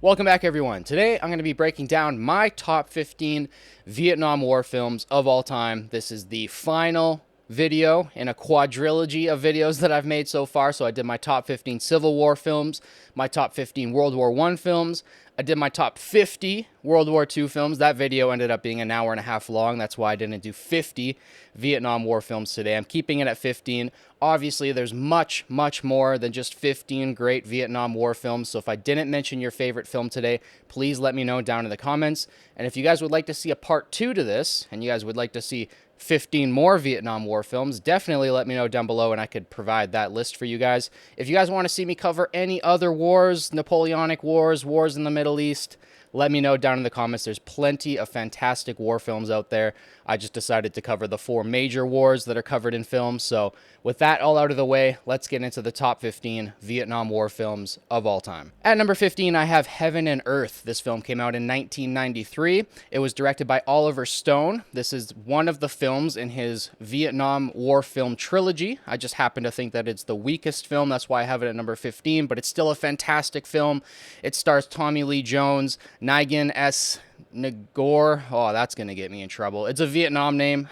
Welcome back, everyone. Today, I'm going to be breaking down my top 15 Vietnam War films of all time. This is the final video in a quadrilogy of videos that I've made so far. So I did my top 15 Civil War films, my top 15 World War I films. I did my top 50 World War II films. That video ended up being an hour and a half long. That's why I didn't do 50 Vietnam War films today. I'm keeping it at 15. Obviously, there's much more than just 15 great Vietnam War films. So if I didn't mention your favorite film today, please let me know down in the comments. And if you guys would like to see a part 2 to this, and you guys would like to see 15 more Vietnam War films, definitely let me know down below and I could provide that list for you guys. If you guys want to see me cover any other wars, Napoleonic Wars, wars in the Middle East, let me know down in the comments. There's plenty of fantastic war films out there. I just decided to cover the 4 major wars that are covered in films. So with that all out of the way, let's get into the top 15 Vietnam War films of all time. At number 15, I have Heaven and Earth. This film came out in 1993. It was directed by Oliver Stone. This is one of the films in his Vietnam War film trilogy. I just happen to think that it's the weakest film. That's why I have it at number 15, but it's still a fantastic film. It stars Tommy Lee Jones, Naigan S. Nagor. Oh, that's going to get me in trouble. It's a Vietnam name.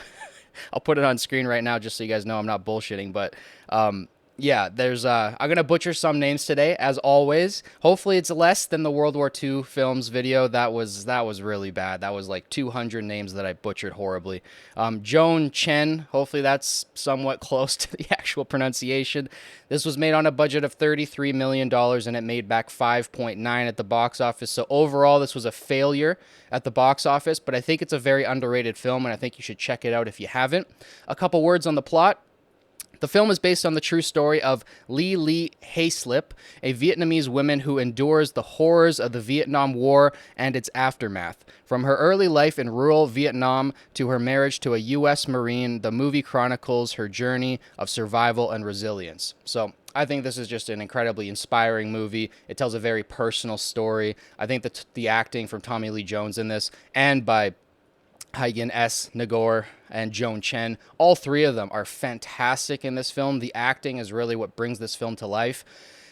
I'll put it on screen right now just so you guys know I'm not bullshitting. But yeah, there's I'm going to butcher some names today, as always. Hopefully it's less than the World War II films video. That was really bad. That was like 200 names that I butchered horribly. Joan Chen, hopefully that's somewhat close to the actual pronunciation. This was made on a budget of $33 million, and it made back 5.9 at the box office. So overall, this was a failure at the box office, but I think it's a very underrated film, and I think you should check it out if you haven't. A couple words on the plot. The film is based on the true story of Lee Hayslip, a Vietnamese woman who endures the horrors of the Vietnam War and its aftermath. From her early life in rural Vietnam to her marriage to a U.S. Marine, the movie chronicles her journey of survival and resilience. So I think this is just an incredibly inspiring movie. It tells a very personal story. I think that the acting from Tommy Lee Jones in this, and by Haigan S. Nagor and Joan Chen. All three of them are fantastic in this film. The acting is really what brings this film to life.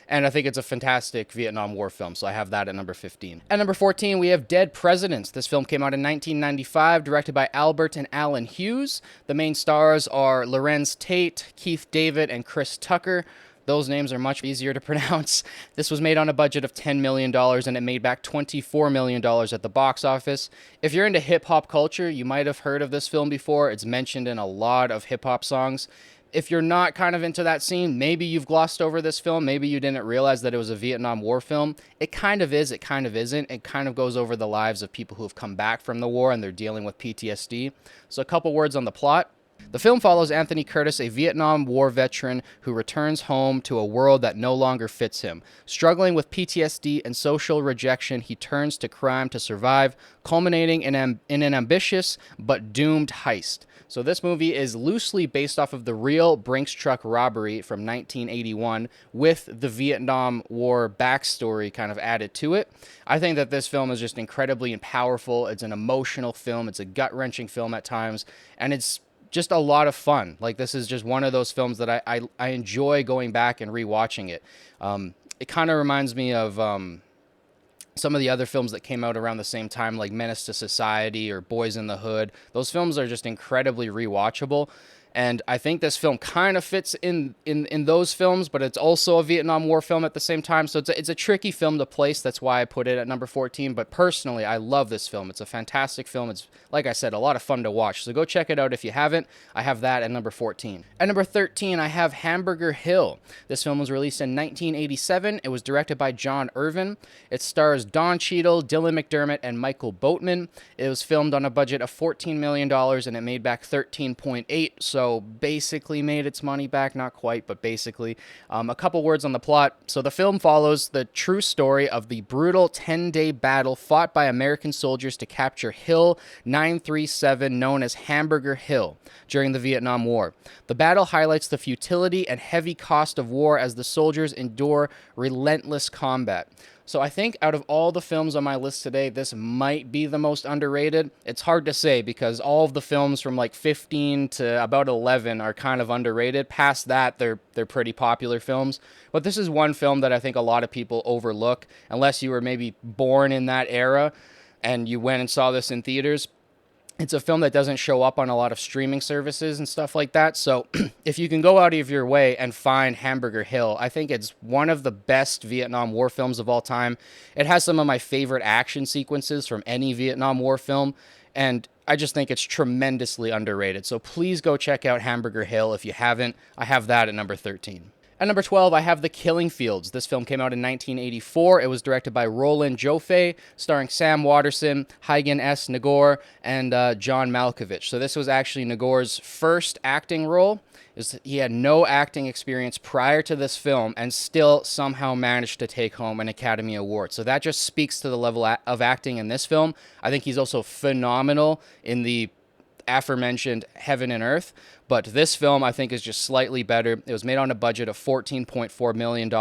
And I think it's a fantastic Vietnam War film, so I have that at number 15. At number 14, we have Dead Presidents. This film came out in 1995, directed by Albert and Alan Hughes. The main stars are Lorenz Tate, Keith David, and Chris Tucker. Those names are much easier to pronounce. This was made on a budget of $10 million, and it made back $24 million at the box office. If you're into hip-hop culture, you might have heard of this film before. It's mentioned in a lot of hip-hop songs. If you're not kind of into that scene, maybe you've glossed over this film. Maybe you didn't realize that it was a Vietnam War film. It kind of is. It kind of isn't. It kind of goes over the lives of people who have come back from the war and they're dealing with PTSD. So a couple words on the plot. The film follows Anthony Curtis, a Vietnam War veteran who returns home to a world that no longer fits him. Struggling with PTSD and social rejection, he turns to crime to survive, culminating in an ambitious but doomed heist. So this movie is loosely based off of the real Brinks truck robbery from 1981 with the Vietnam War backstory kind of added to it. I think that this film is just incredibly powerful. It's an emotional film. It's a gut-wrenching film at times, and it's just a lot of fun. Like, this is just one of those films that I enjoy going back and rewatching it. It kind of reminds me of some of the other films that came out around the same time, like Menace to Society or Boys in the Hood. Those films are just incredibly rewatchable. And I think this film kind of fits in those films, but it's also a Vietnam War film at the same time. So it's a tricky film to place. That's why I put it at number 14. But personally, I love this film. It's a fantastic film. It's, like I said, a lot of fun to watch. So go check it out if you haven't. I have that at number 14. At number 13, I have Hamburger Hill. This film was released in 1987. It was directed by John Irvin. It stars Don Cheadle, Dylan McDermott, and Michael Boatman. It was filmed on a budget of $14 million, and it made back $13.8. So basically made its money back, not quite, but basically. A couple words on the plot. So the film follows the true story of the brutal 10-day battle fought by American soldiers to capture Hill 937, known as Hamburger Hill, during the Vietnam War. The battle highlights the futility and heavy cost of war as the soldiers endure relentless combat. So I think out of all the films on my list today, this might be the most underrated. It's hard to say because all of the films from like 15 to about 11 are kind of underrated. Past that, they're pretty popular films. But this is one film that I think a lot of people overlook unless you were maybe born in that era and you went and saw this in theaters. It's a film that doesn't show up on a lot of streaming services and stuff like that. So if you can go out of your way and find Hamburger Hill, I think it's one of the best Vietnam War films of all time. It has some of my favorite action sequences from any Vietnam War film. And I just think it's tremendously underrated. So please go check out Hamburger Hill if you haven't. I have that at number 13. At number 12, I have The Killing Fields. This film came out in 1984. It was directed by Roland Joffé, starring Sam Waterston, Hagen S. Nagore, and John Malkovich. So this was actually Nagore's first acting role. He had no acting experience prior to this film and still somehow managed to take home an Academy Award. So that just speaks to the level of acting in this film. I think he's also phenomenal in the aforementioned Heaven and Earth, but this film I think is just slightly better. It was made on a budget of $14.4 million. It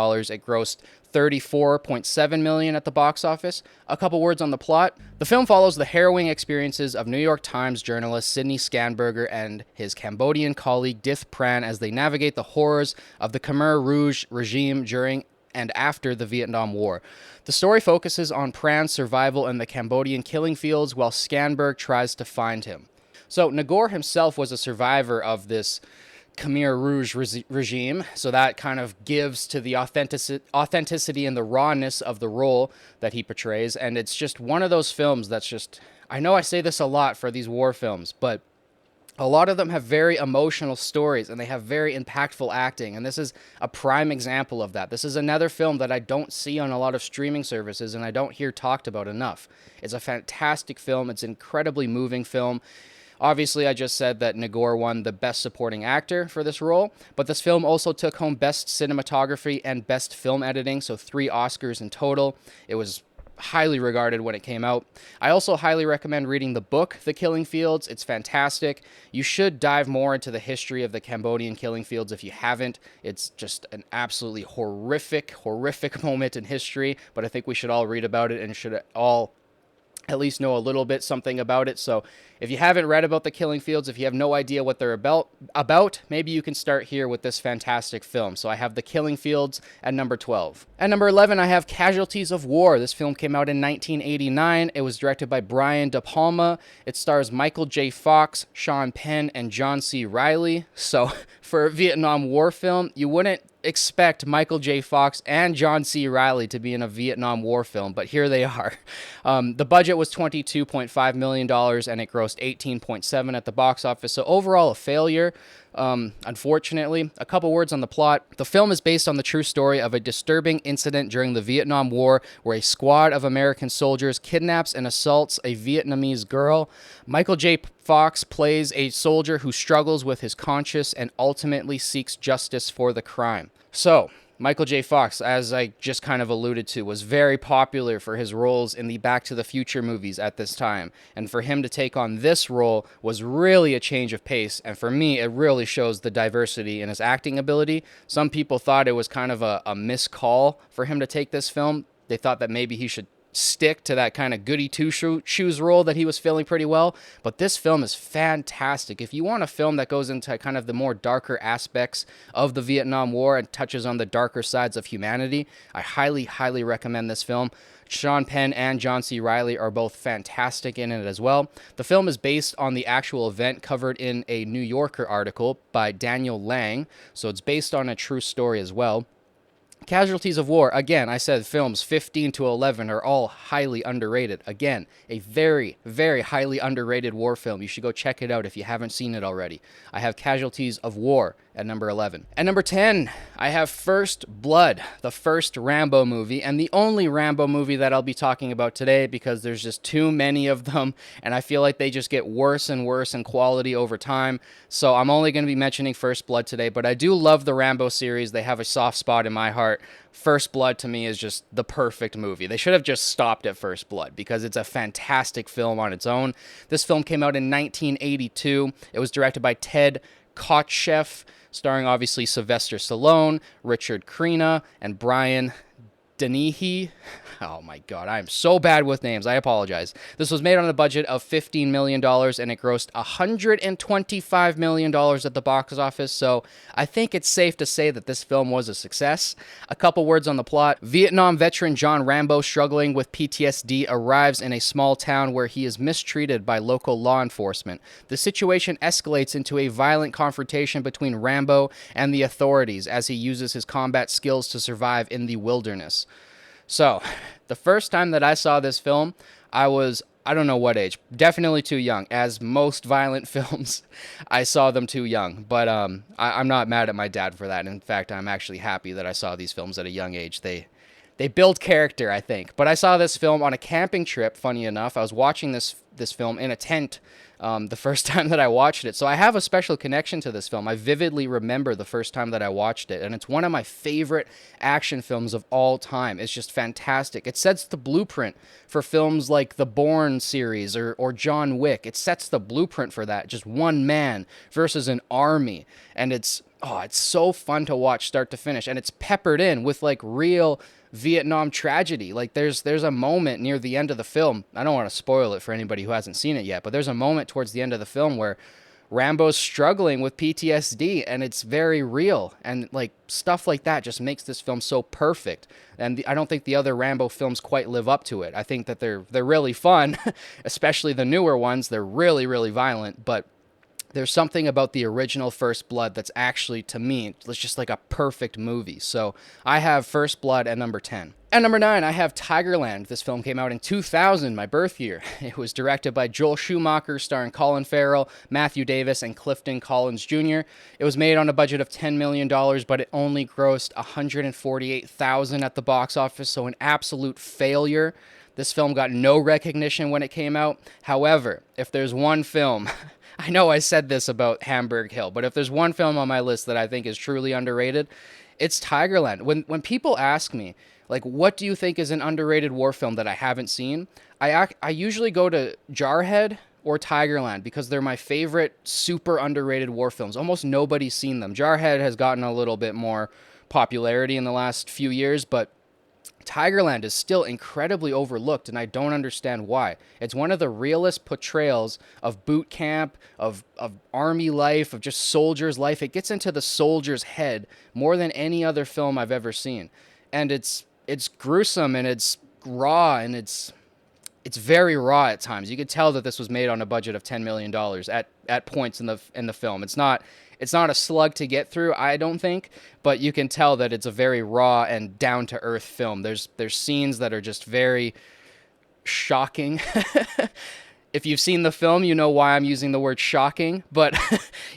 grossed $34.7 million at the box office. A couple words on the plot. The film follows the harrowing experiences of New York Times journalist Sidney Scanberger and his Cambodian colleague Dith Pran as they navigate the horrors of the Khmer Rouge regime during and after the Vietnam War. The story focuses on Pran's survival in the Cambodian killing fields while Scanberg tries to find him. So Nagore himself was a survivor of this Khmer Rouge regime, so that kind of gives to the authenticity and the rawness of the role that he portrays, and it's just one of those films that's just, I know I say this a lot for these war films, but a lot of them have very emotional stories, and they have very impactful acting, and this is a prime example of that. This is another film that I don't see on a lot of streaming services, and I don't hear talked about enough. It's a fantastic film. It's an incredibly moving film. Obviously, I just said that Nagore won the Best Supporting Actor for this role, but this film also took home Best Cinematography and Best Film Editing, so 3 Oscars in total. It was highly regarded when it came out. I also highly recommend reading the book, The Killing Fields. It's fantastic. You should dive more into the history of the Cambodian killing fields if you haven't. It's just an absolutely horrific moment in history, but I think we should all read about it and should all at least know a little bit something about it. So if you haven't read about the Killing Fields, if you have no idea what they're about, maybe you can start here with this fantastic film. So I have The Killing Fields at number 12. At number 11, I have Casualties of War. This film came out in 1989. It was directed by Brian De Palma. It stars Michael J. Fox, Sean Penn, and John C. Reilly. So for a Vietnam War film, you wouldn't expect Michael J. Fox and John C. Reilly to be in a Vietnam War film, but here they are. The budget was $22.5 million, and it grossed $18.7 at the box office, so overall a failure. Unfortunately, a couple words on the plot. The film is based on the true story of a disturbing incident during the Vietnam War where a squad of American soldiers kidnaps and assaults a Vietnamese girl. Michael J. Fox plays a soldier who struggles with his conscience and ultimately seeks justice for the crime. So, Michael J. Fox, as I just kind of alluded to, was very popular for his roles in the Back to the Future movies at this time. And for him to take on this role was really a change of pace. And for me, it really shows the diversity in his acting ability. Some people thought it was kind of a miscall for him to take this film. They thought that maybe he should stick to that kind of goody two-shoes role that he was filling pretty well, but this film is fantastic. If you want a film that goes into kind of the more darker aspects of the Vietnam War and touches on the darker sides of humanity, I highly recommend this film. Sean Penn and John C. Reilly are both fantastic in it as well. The film is based on the actual event covered in a New Yorker article by Daniel Lang, so it's based on a true story as well. Casualties of War, again, I said films 15 to 11 are all highly underrated. Again, a very highly underrated war film. You should go check it out if you haven't seen it already. I have Casualties of War at number 11. At number 10, I have First Blood, the first Rambo movie, and the only Rambo movie that I'll be talking about today because there's just too many of them, and I feel like they just get worse and worse in quality over time. So I'm only going to be mentioning First Blood today, but I do love the Rambo series. They have a soft spot in my heart. First Blood to me is just the perfect movie. They should have just stopped at First Blood because it's a fantastic film on its own. This film came out in 1982. It was directed by Ted Kotcheff, starring obviously Sylvester Stallone, Richard Crenna, and Brian Danihi. Oh my god, I am so bad with names. I apologize. This was made on a budget of $15 million and it grossed $125 million at the box office, so I think it's safe to say that this film was a success. A couple words on the plot. Vietnam veteran John Rambo, struggling with PTSD, arrives in a small town where he is mistreated by local law enforcement. The situation escalates into a violent confrontation between Rambo and the authorities as he uses his combat skills to survive in the wilderness. So, the first time that I saw this film, I don't know what age, definitely too young. As most violent films, I saw them too young. But I'm not mad at my dad for that. In fact, I'm actually happy that I saw these films at a young age. They build character, I think. But I saw this film on a camping trip, funny enough. I was watching this film in a tent the first time that I watched it. So I have a special connection to this film. I vividly remember the first time that I watched it. And it's one of my favorite action films of all time. It's just fantastic. It sets the blueprint for films like the Bourne series or John Wick. It sets the blueprint for that. Just one man versus an army. And it's so fun to watch start to finish. And it's peppered in with like real Vietnam tragedy. Like there's a moment near the end of the film. I don't want to spoil it for anybody who hasn't seen it yet, but there's a moment towards the end of the film where Rambo's struggling with PTSD and it's very real, and like stuff like that just makes this film so perfect. And I don't think the other Rambo films quite live up to it. I think that they're really fun, especially the newer ones. They're really, really violent, but there's something about the original First Blood that's actually, to me, it's just like a perfect movie. So I have First Blood at number 10. At number 9, I have Tigerland. This film came out in 2000, my birth year. It was directed by Joel Schumacher, starring Colin Farrell, Matthew Davis, and Clifton Collins Jr. It was made on a budget of $10 million, but it only grossed $148,000 at the box office, so an absolute failure. This film got no recognition when it came out. However, if there's one film... I know I said this about Hamburg Hill, but if there's one film on my list that I think is truly underrated, it's Tigerland. When people ask me, like, what do you think is an underrated war film that I haven't seen, I usually go to Jarhead or Tigerland because they're my favorite super underrated war films. Almost nobody's seen them. Jarhead has gotten a little bit more popularity in the last few years, but Tigerland is still incredibly overlooked, and I don't understand why. It's one of the realest portrayals of boot camp, of army life, of just soldiers' life. It gets into the soldier's head more than any other film I've ever seen. And it's gruesome, and it's raw, and it's very raw at times. You could tell that this was made on a budget of $10 million at points in the film. It's not a slug to get through, I don't think, but you can tell that it's a very raw and down-to-earth film. There's scenes that are just very shocking. If you've seen the film, you know why I'm using the word shocking, but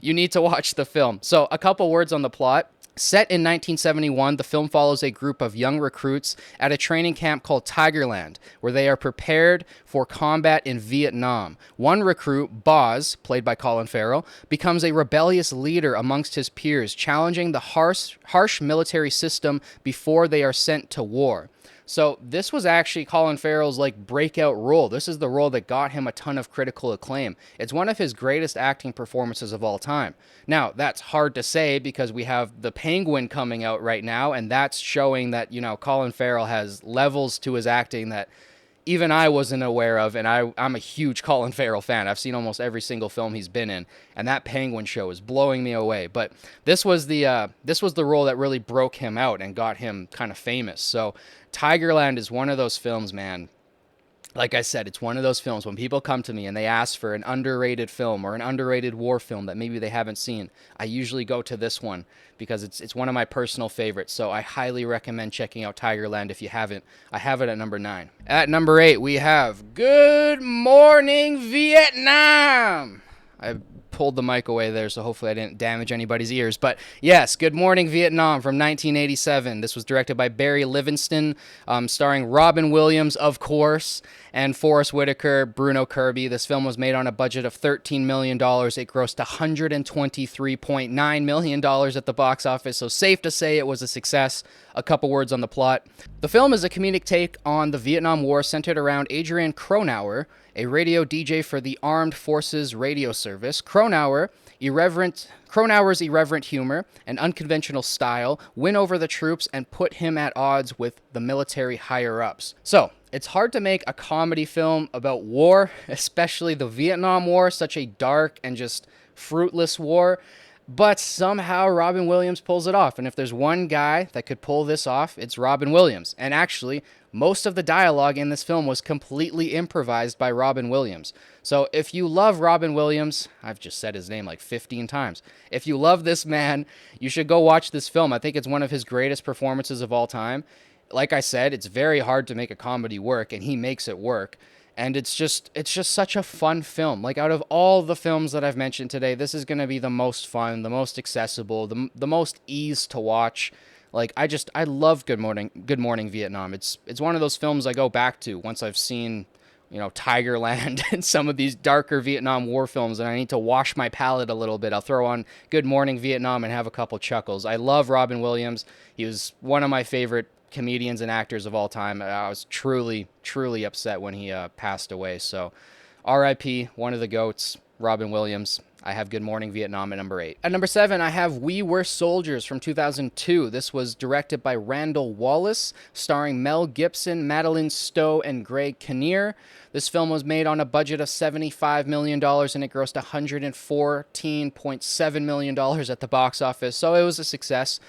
you need to watch the film. So a couple words on the plot. Set in 1971, the film follows a group of young recruits at a training camp called Tigerland, where they are prepared for combat in Vietnam. One recruit, Boz, played by Colin Farrell, becomes a rebellious leader amongst his peers, challenging the harsh military system before they are sent to war. So this was actually Colin Farrell's breakout role. This is the role that got him a ton of critical acclaim. It's one of his greatest acting performances of all time. Now, that's hard to say because we have The Penguin coming out right now, and that's showing that, Colin Farrell has levels to his acting that even I wasn't aware of, and I'm a huge Colin Farrell fan. I've seen almost every single film he's been in, and that Penguin show is blowing me away. But this was the role that really broke him out and got him kind of famous. So Tigerland is one of those films, man. Like I said, it's one of those films when people come to me and they ask for an underrated film or an underrated war film that maybe they haven't seen, I usually go to this one because it's one of my personal favorites. So I highly recommend checking out Tigerland if you haven't. I have it at number 9. At number 8, we have Good Morning Vietnam. I pulled the mic away there, so hopefully I didn't damage anybody's ears. But yes, Good Morning Vietnam from 1987. This was directed by Barry Livingston, starring Robin Williams, of course, and Forrest Whitaker, Bruno Kirby. This film was made on a budget of $13 million. It grossed $123.9 million at the box office, so safe to say it was a success. A couple words on the plot. The film is a comedic take on the Vietnam War centered around Adrian Cronauer, a radio DJ for the Armed Forces radio service. Cronauer Cronauer's irreverent humor and unconventional style win over the troops and put him at odds with the military higher-ups. So, it's hard to make a comedy film about war, especially the Vietnam War, such a dark and just fruitless war, but somehow Robin Williams pulls it off. And if there's one guy that could pull this off, it's Robin Williams. And actually, most of the dialogue in this film was completely improvised by Robin Williams. So if you love Robin Williams, I've just said his name like 15 times. If you love this man, you should go watch this film. I think it's one of his greatest performances of all time. Like I said, it's very hard to make a comedy work, and he makes it work. And it's just such a fun film. Like, out of all the films that I've mentioned today, this is going to be the most fun, the most accessible, the most ease to watch. Like, I love Good Morning Vietnam. It's one of those films I go back to once I've seen, Tigerland and some of these darker Vietnam War films, and I need to wash my palate a little bit. I'll throw on Good Morning Vietnam and have a couple chuckles. I love Robin Williams. He was one of my favorite comedians and actors of all time. I was truly, truly upset when he passed away. So, R.I.P., one of the GOATs, Robin Williams. I have Good Morning Vietnam at number 8. At number 7, I have We Were Soldiers from 2002. This was directed by Randall Wallace, starring Mel Gibson, Madeline Stowe, and Greg Kinnear. This film was made on a budget of $75 million, and it grossed $114.7 million at the box office, so it was a success.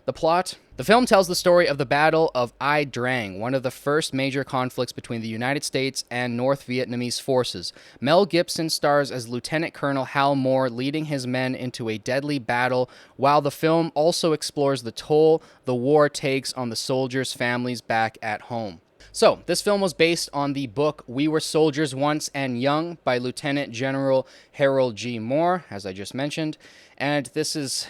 The plot: the film tells the story of the Battle of Ai Drang, one of the first major conflicts between the United States and North Vietnamese forces. Mel Gibson stars as Lieutenant Colonel Hal Moore, leading his men into a deadly battle, while the film also explores the toll the war takes on the soldiers' families back at home. So, this film was based on the book We Were Soldiers Once and Young by Lieutenant General Harold G. Moore, as I just mentioned, and this is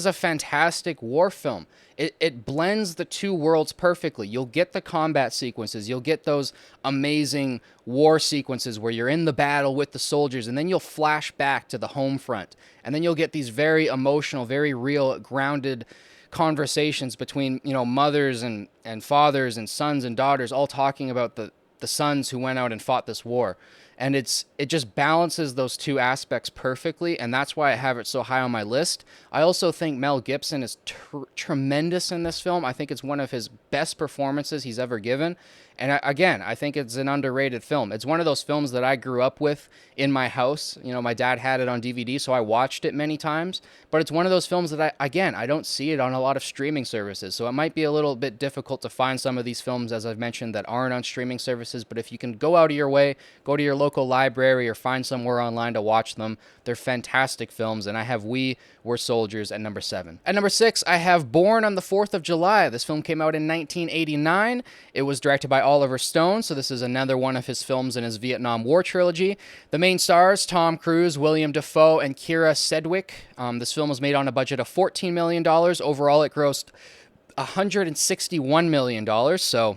a fantastic war film. It blends the two worlds perfectly. You'll get the combat sequences. You'll get those amazing war sequences where you're in the battle with the soldiers, and then you'll flash back to the home front. And then you'll get these very emotional, very real, grounded conversations between, mothers and fathers and sons and daughters, all talking about the sons who went out and fought this war. And it just balances those two aspects perfectly, and that's why I have it so high on my list. I also think Mel Gibson is tremendous in this film. I think it's one of his best performances he's ever given. And I think it's an underrated film. It's one of those films that I grew up with in my house. My dad had it on DVD, so I watched it many times. But it's one of those films that I don't see it on a lot of streaming services. So it might be a little bit difficult to find some of these films, as I've mentioned, that aren't on streaming services. But if you can go out of your way, go to your local library or find somewhere online to watch them, they're fantastic films. And I have We Were Soldiers at number 7. At number 6, I have Born on the 4th of July. This film came out in 1989. It was directed by Oliver Stone, so this is another one of his films in his Vietnam War trilogy. The main stars: Tom Cruise, William Dafoe, and Keira Sedgwick. This film was made on a budget of $14 million. Overall, it grossed $161 million, so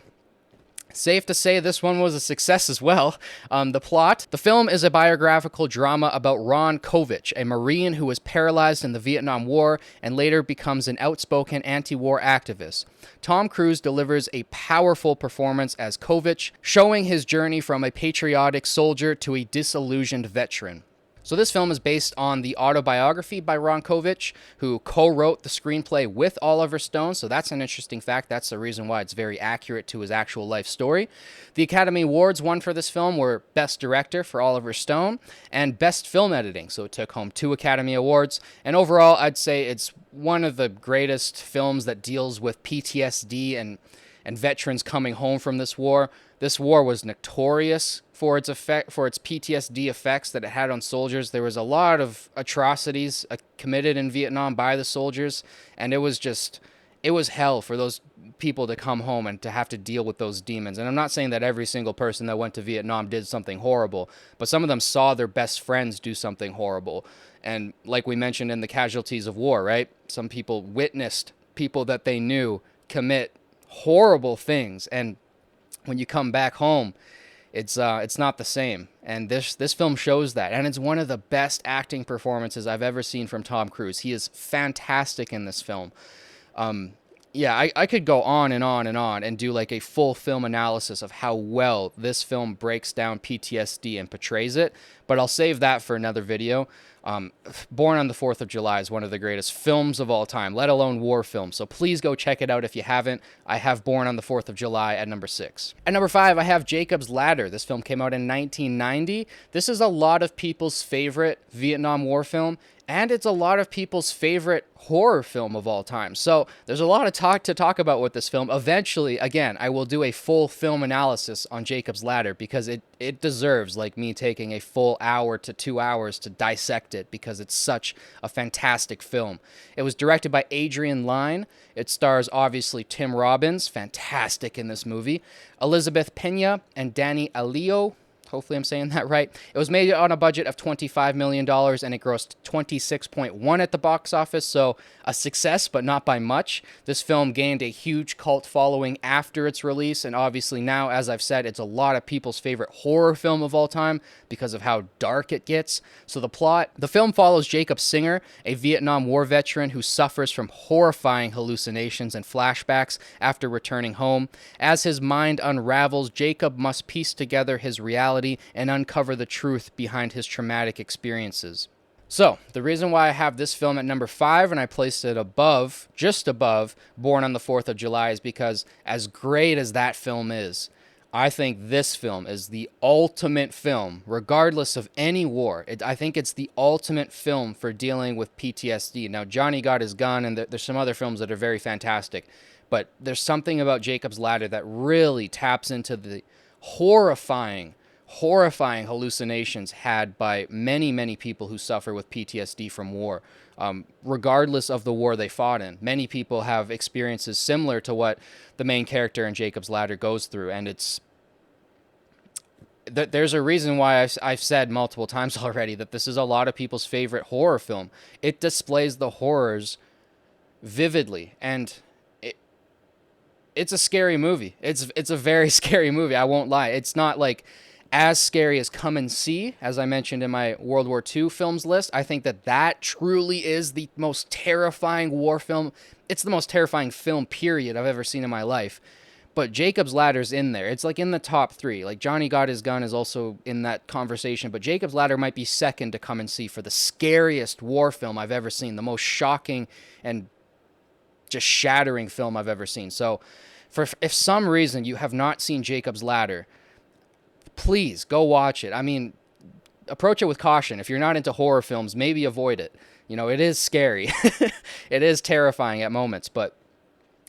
safe to say this one was a success as well. The plot: the film is a biographical drama about Ron Kovich, a Marine who was paralyzed in the Vietnam War and later becomes an outspoken anti-war activist. Tom Cruise delivers a powerful performance as Kovich, showing his journey from a patriotic soldier to a disillusioned veteran. So this film is based on the autobiography by Ron Kovich, who co-wrote the screenplay with Oliver Stone, so that's an interesting fact. That's the reason why it's very accurate to his actual life story. The Academy Awards won for this film were Best Director for Oliver Stone and Best Film Editing, so it took home 2 Academy Awards. And overall, I'd say it's one of the greatest films that deals with PTSD and veterans coming home from this war. This war was notorious for its PTSD effects that it had on soldiers. There was a lot of atrocities committed in Vietnam by the soldiers, and it was hell for those people to come home and to have to deal with those demons. And I'm not saying that every single person that went to Vietnam did something horrible, but some of them saw their best friends do something horrible. And like we mentioned in the casualties of war, right? Some people witnessed people that they knew commit horrible things, and when you come back home, it's not the same. And this film shows that, and it's one of the best acting performances I've ever seen from Tom Cruise. He is fantastic in this film. Yeah, I could go on and on and on and do like a full film analysis of how well this film breaks down PTSD and portrays it, but I'll save that for another video. Um, Born on the 4th of July is one of the greatest films of all time, let alone war films. So please go check it out if you haven't. I have Born on the 4th of July at number 6. At number 5, I have Jacob's Ladder. This film came out in 1990. This is a lot of people's favorite Vietnam War film, and it's a lot of people's favorite horror film of all time. So there's a lot of talk to talk about with this film. Eventually, again, I will do a full film analysis on Jacob's Ladder because it deserves like me taking a full hour to 2 hours to dissect it because it's such a fantastic film. It was directed by Adrian Lyne. It stars obviously Tim Robbins, fantastic in this movie, Elizabeth Pena, and Danny Alio. Hopefully I'm saying that right. It was made on a budget of $25 million, and it grossed 26.1 at the box office, so a success, but not by much. This film gained a huge cult following after its release, and obviously now, as I've said, it's a lot of people's favorite horror film of all time because of how dark it gets. So the film follows Jacob Singer, a Vietnam War veteran who suffers from horrifying hallucinations and flashbacks after returning home. As his mind unravels, Jacob must piece together his reality and uncover the truth behind his traumatic experiences. So, the reason why I have this film at number 5 and I placed it above, just above, Born on the 4th of July is because as great as that film is, I think this film is the ultimate film, regardless of any war. I think it's the ultimate film for dealing with PTSD. Now, Johnny Got His Gun, and there's some other films that are very fantastic, but there's something about Jacob's Ladder that really taps into the horrifying hallucinations had by many, many people who suffer with PTSD from war, regardless of the war they fought in. Many people have experiences similar to what the main character in Jacob's Ladder goes through, and there's a reason why I've said multiple times already that this is a lot of people's favorite horror film. It displays the horrors vividly, and it's a scary movie. It's a very scary movie, I won't lie. It's not like as scary as Come and See, as I mentioned in my World War II films list. I think that truly is the most terrifying war film. It's the most terrifying film, period, I've ever seen in my life. But Jacob's Ladder's in there. It's like in the top 3. Like Johnny Got His Gun is also in that conversation, but Jacob's Ladder might be second to Come and See for the scariest war film I've ever seen, the most shocking and just shattering film I've ever seen. So if some reason you have not seen Jacob's Ladder, please go watch it. I mean, approach it with caution. If you're not into horror films, maybe avoid it. You know, it is scary. It is terrifying at moments, but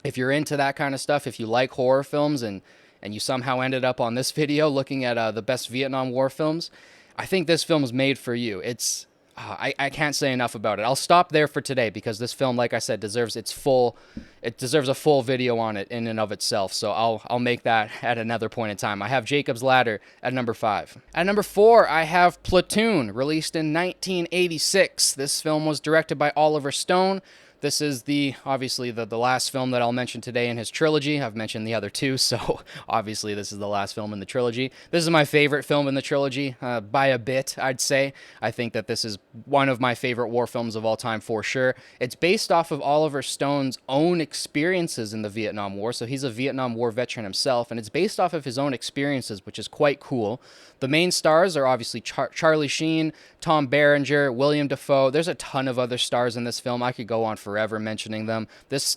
if you're into that kind of stuff, if you like horror films and you somehow ended up on this video looking at the best Vietnam War films, I think this film is made for you. I can't say enough about it. I'll stop there for today because this film, like I said, deserves a full video on it in and of itself. So I'll make that at another point in time. I have Jacob's Ladder at number 5. At number 4, I have Platoon, released in 1986. This film was directed by Oliver Stone. This is obviously the last film that I'll mention today in his trilogy. I've mentioned the other 2, so obviously this is the last film in the trilogy. This is my favorite film in the trilogy, by a bit, I'd say. I think that this is one of my favorite war films of all time for sure. It's based off of Oliver Stone's own experiences in the Vietnam War, so he's a Vietnam War veteran himself, and it's based off of his own experiences, which is quite cool. The main stars are obviously Charlie Sheen, Tom Berenger, William Dafoe. There's a ton of other stars in this film. I could go on forever mentioning them. This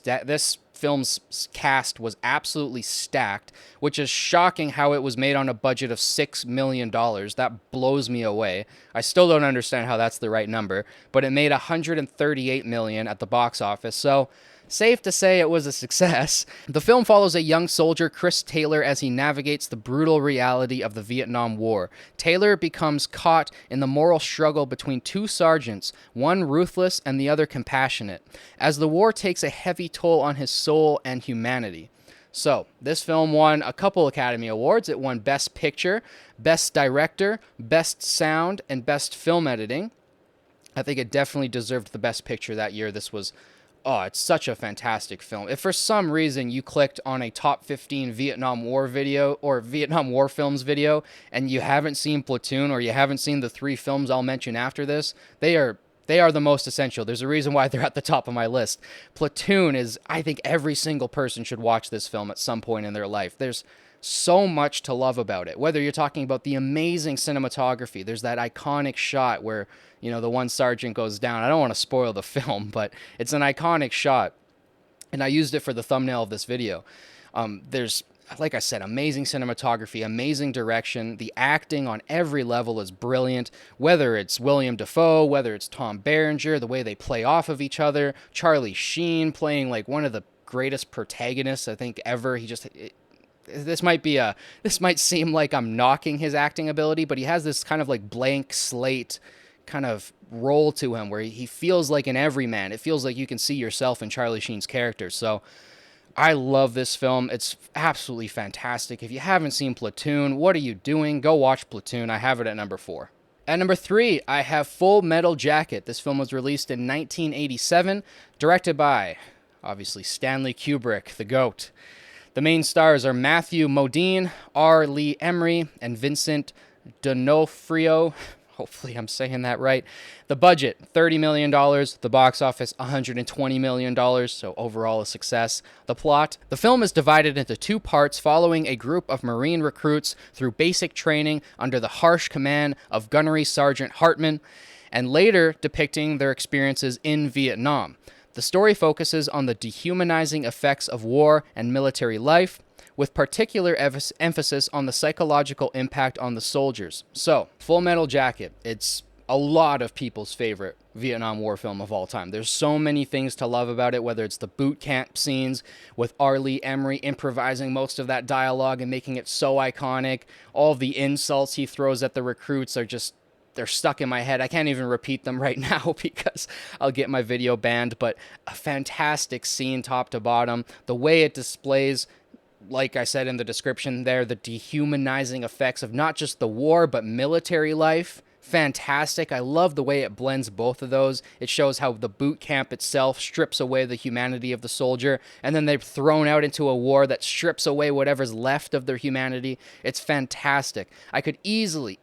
film's cast was absolutely stacked, which is shocking how it was made on a budget of $6 million. That blows me away. I still don't understand how that's the right number, but it made $138 million at the box office, so safe to say it was a success. The film follows a young soldier, Chris Taylor, as he navigates the brutal reality of the Vietnam War. Taylor becomes caught in the moral struggle between 2 sergeants, one ruthless and the other compassionate, as the war takes a heavy toll on his soul and humanity. So, this film won a couple Academy Awards. It won Best Picture, Best Director, Best Sound, and Best Film Editing. I think it definitely deserved the Best Picture that year. It's such a fantastic film. If for some reason you clicked on a top 15 Vietnam War video or Vietnam War films video and you haven't seen Platoon or you haven't seen the 3 films I'll mention after this, they are They are the most essential. There's a reason why they're at the top of my list. Platoon is, I think every single person should watch this film at some point in their life. There's so much to love about it. Whether you're talking about the amazing cinematography, there's that iconic shot where, the one sergeant goes down. I don't want to spoil the film, but it's an iconic shot. And I used it for the thumbnail of this video. There's, like I said, amazing cinematography, amazing direction. The acting on every level is brilliant, whether it's William Dafoe, whether it's Tom Berenger, the way they play off of each other, Charlie Sheen playing like one of the greatest protagonists, I think, ever. This might seem like I'm knocking his acting ability, but he has this kind of like blank slate kind of role to him where he feels like an everyman. It feels like you can see yourself in Charlie Sheen's character. So I love this film. It's absolutely fantastic. If you haven't seen Platoon, what are you doing? Go watch Platoon. I have it at number 4. At number 3, I have Full Metal Jacket. This film was released in 1987, directed by, obviously, Stanley Kubrick, the GOAT. The main stars are Matthew Modine, R. Lee Emery, and Vincent D'Onofrio. Hopefully I'm saying that right. The budget, $30 million. The box office, $120 million. So overall a success. The plot, the film is divided into 2 parts following a group of Marine recruits through basic training under the harsh command of Gunnery Sergeant Hartman, and later depicting their experiences in Vietnam. The story focuses on the dehumanizing effects of war and military life, with particular emphasis on the psychological impact on the soldiers. So, Full Metal Jacket, it's a lot of people's favorite Vietnam War film of all time. There's so many things to love about it, whether it's the boot camp scenes with R. Lee Emery improvising most of that dialogue and making it so iconic. All of the insults he throws at the recruits are just, they're stuck in my head. I can't even repeat them right now because I'll get my video banned, but a fantastic scene top to bottom. The way it displays, like I said in the description there, the dehumanizing effects of not just the war, but military life. Fantastic. I love the way it blends both of those. It shows how the boot camp itself strips away the humanity of the soldier, and then they're thrown out into a war that strips away whatever's left of their humanity. It's fantastic. I could easily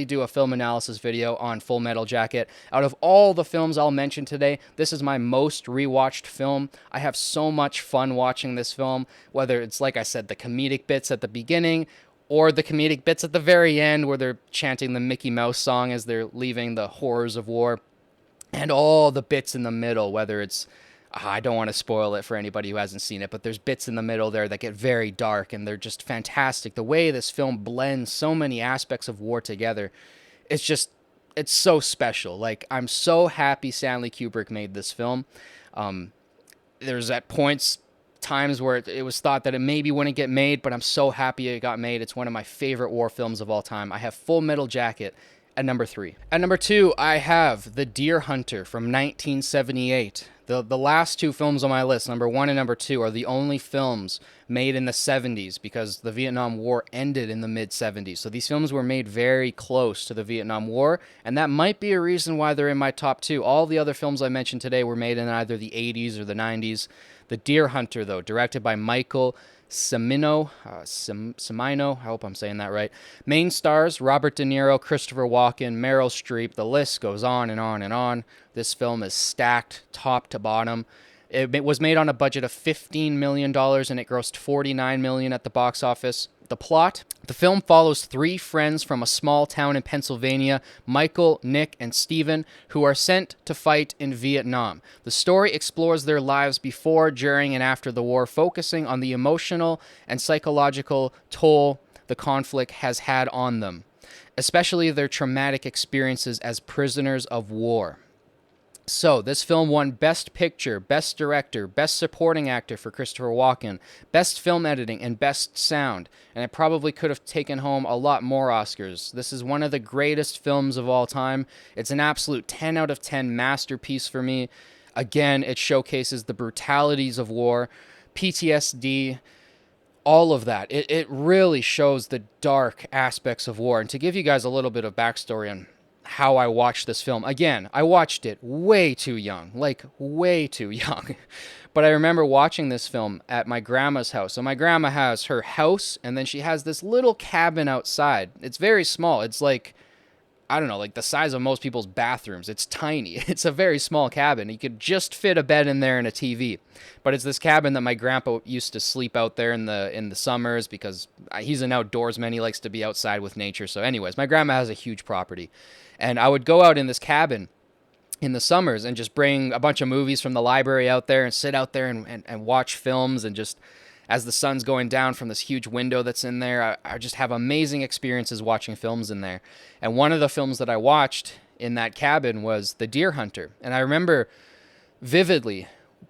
do a film analysis video on Full Metal Jacket. Out of all the films I'll mention today, this is my most rewatched film. I have so much fun watching this film, whether it's, like I said, the comedic bits at the beginning, or the comedic bits at the very end where they're chanting the Mickey Mouse song as they're leaving the horrors of war, and all the bits in the middle, whether it's, I don't want to spoil it for anybody who hasn't seen it, but there's bits in the middle there that get very dark, and they're just fantastic. The way this film blends so many aspects of war together, it's so special. Like, I'm so happy Stanley Kubrick made this film. There's at times where it was thought that it maybe wouldn't get made, but I'm so happy it got made. It's one of my favorite war films of all time. I have Full Metal Jacket at number 3. At number 2, I have The Deer Hunter from 1978. The last 2 films on my list, number 1 and number 2, are the only films made in the 70s because the Vietnam War ended in the mid-70s. So these films were made very close to the Vietnam War, and that might be a reason why they're in my top 2. All the other films I mentioned today were made in either the 80s or the 90s. The Deer Hunter, though, directed by Michael Cimino, I hope I'm saying that right. Main stars, Robert De Niro, Christopher Walken, Meryl Streep. The list goes on and on and on. This film is stacked top to bottom. It was made on a budget of $15 million, and it grossed $49 million at the box office. The plot, the film follows 3 friends from a small town in Pennsylvania, Michael, Nick, and Steven, who are sent to fight in Vietnam. The story explores their lives before, during, and after the war, focusing on the emotional and psychological toll the conflict has had on them, especially their traumatic experiences as prisoners of war. So, this film won Best Picture, Best Director, Best Supporting Actor for Christopher Walken, Best Film Editing, and Best Sound, and it probably could have taken home a lot more Oscars. This is one of the greatest films of all time. It's an absolute 10 out of 10 masterpiece for me. Again, it showcases the brutalities of war, PTSD, all of that. It really shows the dark aspects of war. And to give you guys a little bit of backstory on how I watched this film. Again, I watched it way too young, like way too young. But I remember watching this film at my grandma's house. So my grandma has her house, and then she has this little cabin outside. It's very small. It's like I don't know, like the size of most people's bathrooms. It's tiny. It's a very small cabin. You could just fit a bed in there and a TV. But it's this cabin that my grandpa used to sleep out there in the summers because he's an outdoorsman. He likes to be outside with nature. So anyways, my grandma has a huge property. And I would go out in this cabin in the summers and just bring a bunch of movies from the library out there and sit out there and watch films, and just as the sun's going down from this huge window that's in there, I just have amazing experiences watching films in there. And one of the films that I watched in that cabin was The Deer Hunter. And I remember vividly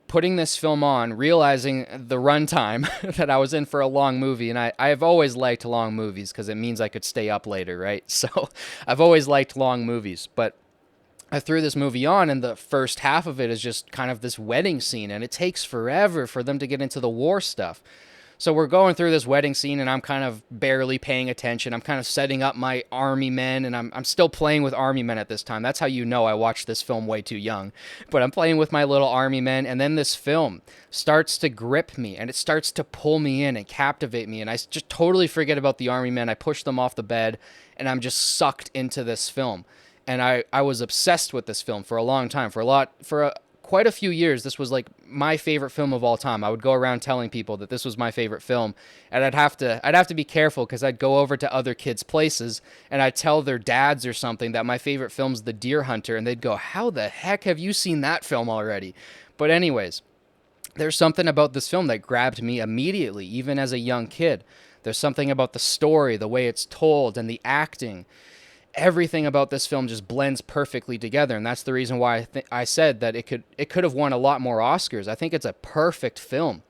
putting this film on, realizing the runtime that I was in for a long movie. And I've always liked long movies because it means I could stay up later, right? So I've always liked long movies. But I threw this movie on, and the first half of it is just kind of this wedding scene, and it takes forever for them to get into the war stuff. So we're going through this wedding scene, and I'm kind of barely paying attention. I'm kind of setting up my army men, and I'm still playing with army men at this time. That's how you know I watched this film way too young. But I'm playing with my little army men, and then this film starts to grip me, and it starts to pull me in and captivate me, and I just totally forget about the army men. I push them off the bed, and I'm just sucked into this film. And I was obsessed with this film for a long time, quite a few years. This was like my favorite film of all time. I would go around telling people that this was my favorite film, and I'd have to be careful because I'd go over to other kids' places and I'd tell their dads or something that my favorite film's The Deer Hunter, and they'd go, "How the heck have you seen that film already?" But anyways, there's something about this film that grabbed me immediately, even as a young kid. There's something about the story, the way it's told, and the acting. Everything about this film just blends perfectly together, and that's the reason why I said that it could have won a lot more Oscars. I think it's a perfect film.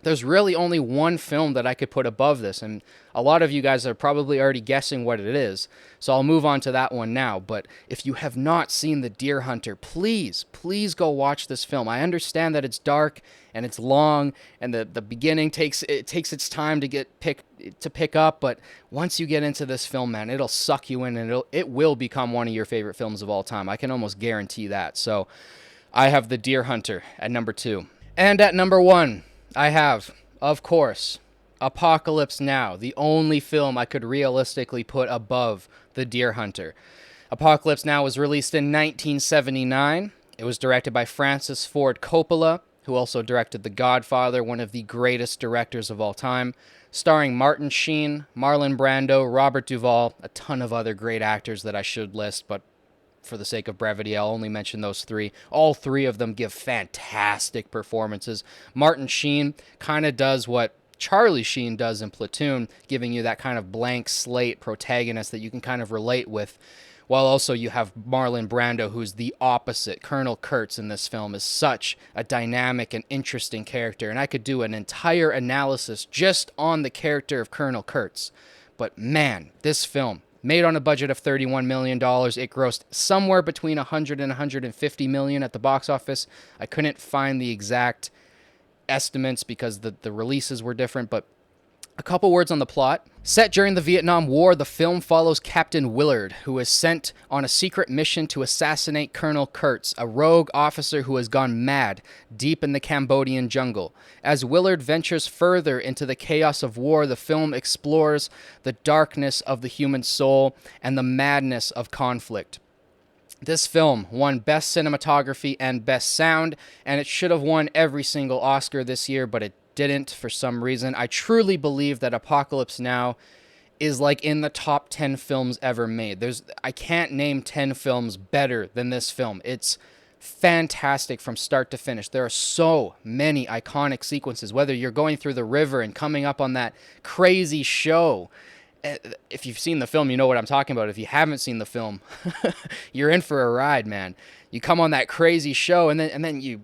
There's really only one film that I could put above this, and a lot of you guys are probably already guessing what it is, so I'll move on to that one now. But if you have not seen The Deer Hunter, please go watch this film. I understand that it's dark and it's long, and the beginning takes its time to pick up, but once you get into this film, man, it'll suck you in, and it will become one of your favorite films of all time. I can almost guarantee that. So I have The Deer Hunter at number 2. And at number 1, I have, of course, Apocalypse Now, the only film I could realistically put above The Deer Hunter. Apocalypse Now was released in 1979. It was directed by Francis Ford Coppola, who also directed The Godfather, one of the greatest directors of all time, starring Martin Sheen, Marlon Brando, Robert Duvall, a ton of other great actors that I should list, but for the sake of brevity, I'll only mention those 3. All 3 of them give fantastic performances. Martin Sheen kind of does what Charlie Sheen does in Platoon, giving you that kind of blank slate protagonist that you can kind of relate with, while also you have Marlon Brando, who's the opposite. Colonel Kurtz in this film is such a dynamic and interesting character, and I could do an entire analysis just on the character of Colonel Kurtz. But man, this film, made on a budget of $31 million. It grossed somewhere between $100 and $150 million at the box office. I couldn't find the exact estimates because the releases were different, but a couple words on the plot. Set during the Vietnam War, the film follows Captain Willard, who is sent on a secret mission to assassinate Colonel Kurtz, a rogue officer who has gone mad deep in the Cambodian jungle. As Willard ventures further into the chaos of war, the film explores the darkness of the human soul and the madness of conflict. This film won Best Cinematography and Best Sound, and it should have won every single Oscar this year, but it didn't for some reason. I truly believe that Apocalypse Now is like in the top 10 films ever made. I can't name 10 films better than this film. It's fantastic from start to finish. There are so many iconic sequences, whether you're going through the river and coming up on that crazy show. If you've seen the film, you know what I'm talking about. If you haven't seen the film, you're in for a ride, man. You come on that crazy show, and then you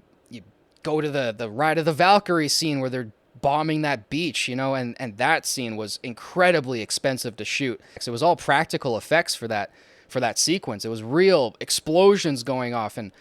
go to the Ride of the Valkyrie scene where they're bombing that beach, and that scene was incredibly expensive to shoot. It was all practical effects for that sequence. It was real explosions going off, and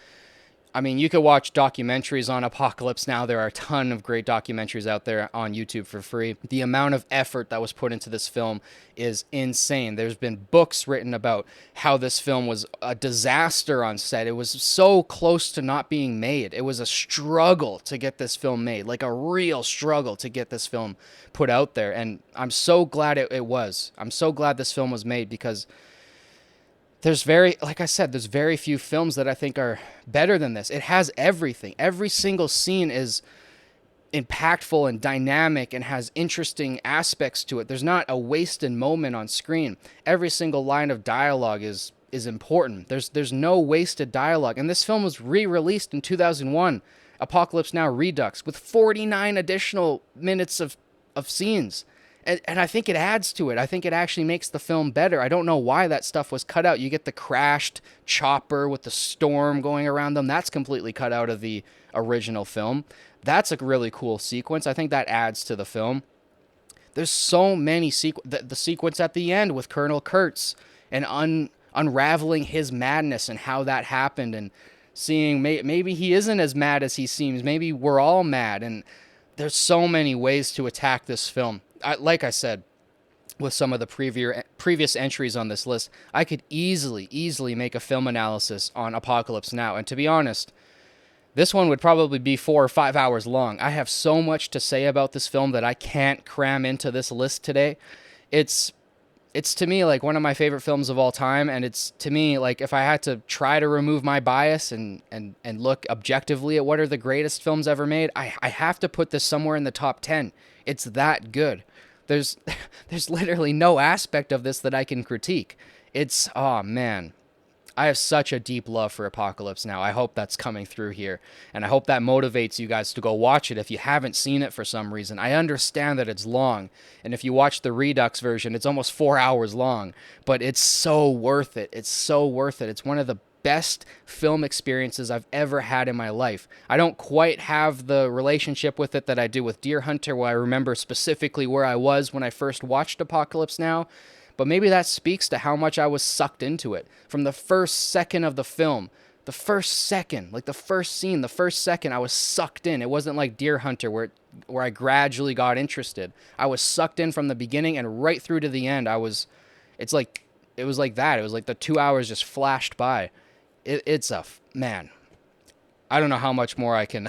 I mean, you could watch documentaries on Apocalypse Now. There are a ton of great documentaries out there on YouTube for free. The amount of effort that was put into this film is insane. There's been books written about how this film was a disaster on set. It was so close to not being made. It was a struggle to get this film made, like a real struggle to get this film put out there. And I'm so glad it was. I'm so glad this film was made because there's very, like I said, there's very few films that I think are better than this. It has everything. Every single scene is impactful and dynamic and has interesting aspects to it. There's not a wasted moment on screen. Every single line of dialogue is important. There's no wasted dialogue. And this film was re-released in 2001, Apocalypse Now Redux, with 49 additional minutes of scenes. And I think it adds to it. I think it actually makes the film better. I don't know why that stuff was cut out. You get the crashed chopper with the storm going around them. That's completely cut out of the original film. That's a really cool sequence. I think that adds to the film. There's so many the sequence at the end with Colonel Kurtz and unraveling his madness and how that happened, and seeing maybe he isn't as mad as he seems. Maybe we're all mad. And there's so many ways to attack this film. Like I said, with some of the previous entries on this list, I could easily make a film analysis on Apocalypse Now. And to be honest, this one would probably be 4 or 5 hours long. I have so much to say about this film that I can't cram into this list today. It's to me like one of my favorite films of all time, and it's to me like if I had to try to remove my bias and look objectively at what are the greatest films ever made, I have to put this somewhere in the top 10. It's that good. There's literally no aspect of this that I can critique. It's, oh man, I have such a deep love for Apocalypse Now. I hope that's coming through here, and I hope that motivates you guys to go watch it if you haven't seen it for some reason. I understand that it's long, and if you watch the Redux version, it's almost 4 hours long, but it's so worth it. It's so worth it. It's one of the best film experiences I've ever had in my life. I don't quite have the relationship with it that I do with Deer Hunter, where I remember specifically where I was when I first watched Apocalypse Now, but maybe that speaks to how much I was sucked into it. From the first second of the film, the first second, like the first scene, the first second, I was sucked in. It wasn't like Deer Hunter where I gradually got interested. I was sucked in from the beginning and right through to the end. It was like that. It was like the 2 hours just flashed by. Man, I don't know how much more I can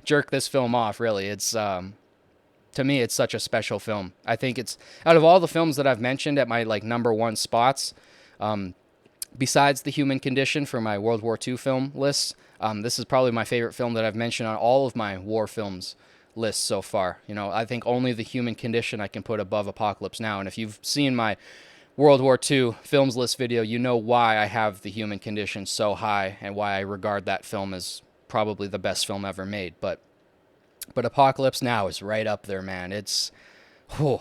jerk this film off, really. It's, to me, it's such a special film. I think it's, out of all the films that I've mentioned at my like number one spots, besides The Human Condition for my World War II film lists, this is probably my favorite film that I've mentioned on all of my war films lists so far. You know, I think only The Human Condition I can put above Apocalypse Now. And if you've seen my World War II films list video, you know why I have The Human Condition so high and why I regard that film as probably the best film ever made. But Apocalypse Now is right up there, man. It's, whew.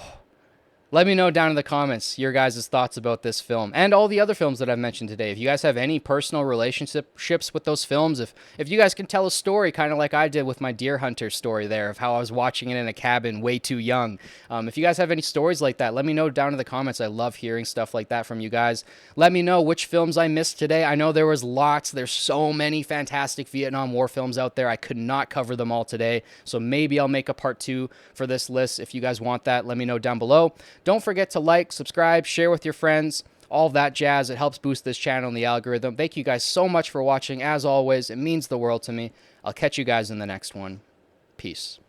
Let me know down in the comments your guys' thoughts about this film and all the other films that I've mentioned today. If you guys have any personal relationships with those films, if you guys can tell a story kind of like I did with my Deer Hunter story there of how I was watching it in a cabin way too young. If you guys have any stories like that, let me know down in the comments. I love hearing stuff like that from you guys. Let me know which films I missed today. I know there was lots. There's so many fantastic Vietnam War films out there. I could not cover them all today, so maybe I'll make a part 2 for this list. If you guys want that, let me know down below. Don't forget to like, subscribe, share with your friends, all that jazz. It helps boost this channel and the algorithm. Thank you guys so much for watching. As always, it means the world to me. I'll catch you guys in the next one. Peace.